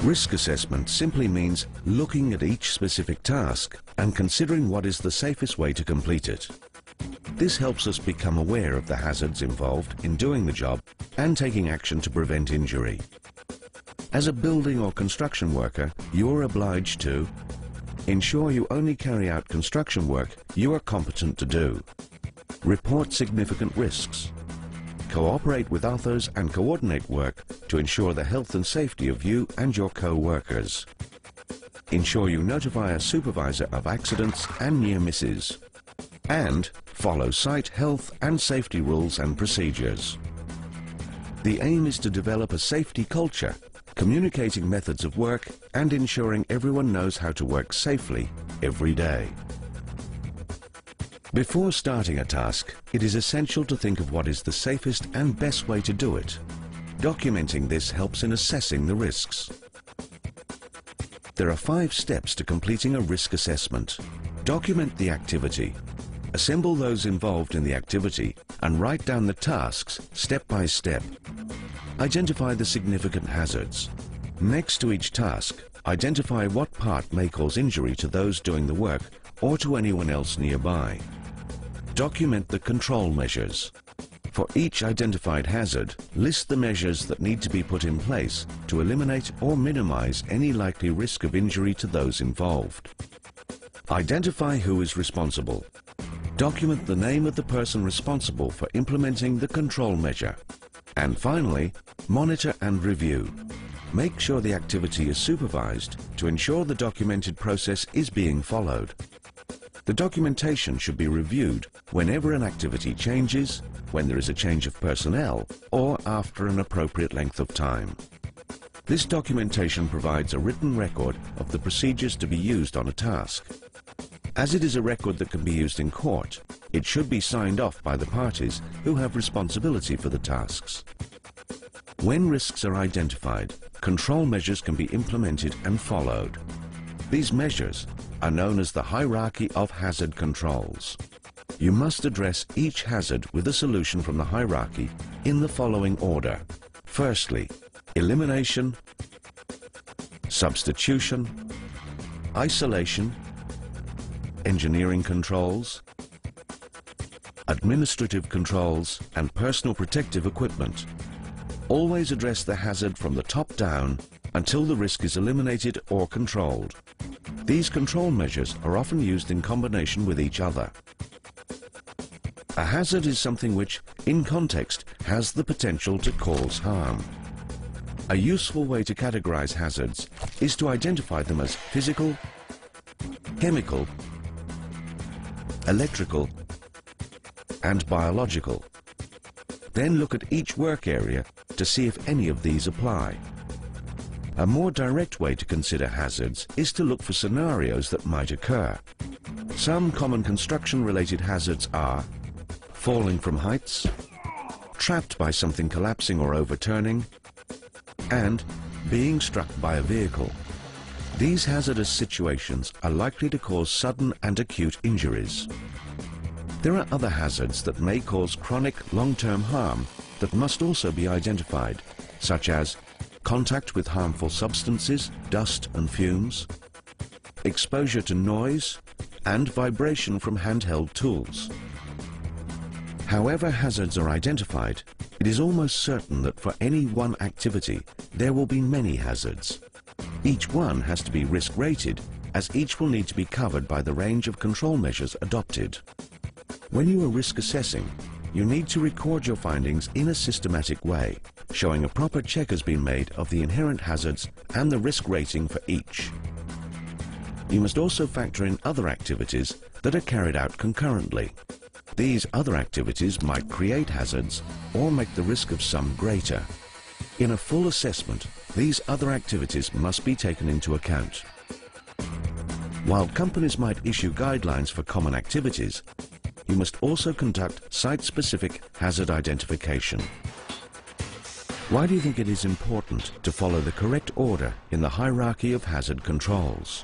Risk assessment simply means looking at each specific task and considering what is the safest way to complete it. This helps us become aware of the hazards involved in doing the job and taking action to prevent injury. As a building or construction worker, you are obliged to ensure you only carry out construction work you are competent to do, report significant risks, cooperate with others and coordinate work to ensure the health and safety of you and your co-workers, ensure you notify a supervisor of accidents and near misses, and follow site health and safety rules and procedures. The aim is to develop a safety culture, communicating methods of work and ensuring everyone knows how to work safely every day. Before starting a task, it is essential to think of what is the safest and best way to do it. Documenting this helps in assessing the risks. There are 5 steps to completing a risk assessment. Document the activity. Assemble those involved in the activity and write down the tasks step by step. Identify the significant hazards. Next to each task, identify what part may cause injury to those doing the work or to anyone else nearby. Document the control measures. For each identified hazard, list the measures that need to be put in place to eliminate or minimize any likely risk of injury to those involved. Identify who is responsible. Document the name of the person responsible for implementing the control measure. And finally, monitor and review. Make sure the activity is supervised to ensure the documented process is being followed. The documentation should be reviewed whenever an activity changes, when there is a change of personnel, or after an appropriate length of time. This documentation provides a written record of the procedures to be used on a task. As it is a record that can be used in court, it should be signed off by the parties who have responsibility for the tasks. When risks are identified, control measures can be implemented and followed. These measures are known as the hierarchy of hazard controls. You must address each hazard with a solution from the hierarchy in the following order. Firstly, elimination, substitution, isolation, engineering controls, administrative controls, and personal protective equipment. Always address the hazard from the top down until the risk is eliminated or controlled. These control measures are often used in combination with each other. A hazard is something which, in context, has the potential to cause harm. A useful way to categorize hazards is to identify them as physical, chemical, electrical, and biological. Then look at each work area to see if any of these apply. A more direct way to consider hazards is to look for scenarios that might occur. Some common construction-related hazards are falling from heights, trapped by something collapsing or overturning, and being struck by a vehicle. These hazardous situations are likely to cause sudden and acute injuries. There are other hazards that may cause chronic long-term harm that must also be identified, such as contact with harmful substances, dust and fumes, exposure to noise, and vibration from handheld tools. However hazards are identified, it is almost certain that for any one activity there will be many hazards. Each one has to be risk-rated, as each will need to be covered by the range of control measures adopted. When you are risk assessing, you need to record your findings in a systematic way, showing a proper check has been made of the inherent hazards and the risk rating for each. You must also factor in other activities that are carried out concurrently. These other activities might create hazards or make the risk of some greater. In a full assessment, these other activities must be taken into account. While companies might issue guidelines for common activities, you must also conduct site-specific hazard identification. Why do you think it is important to follow the correct order in the hierarchy of hazard controls?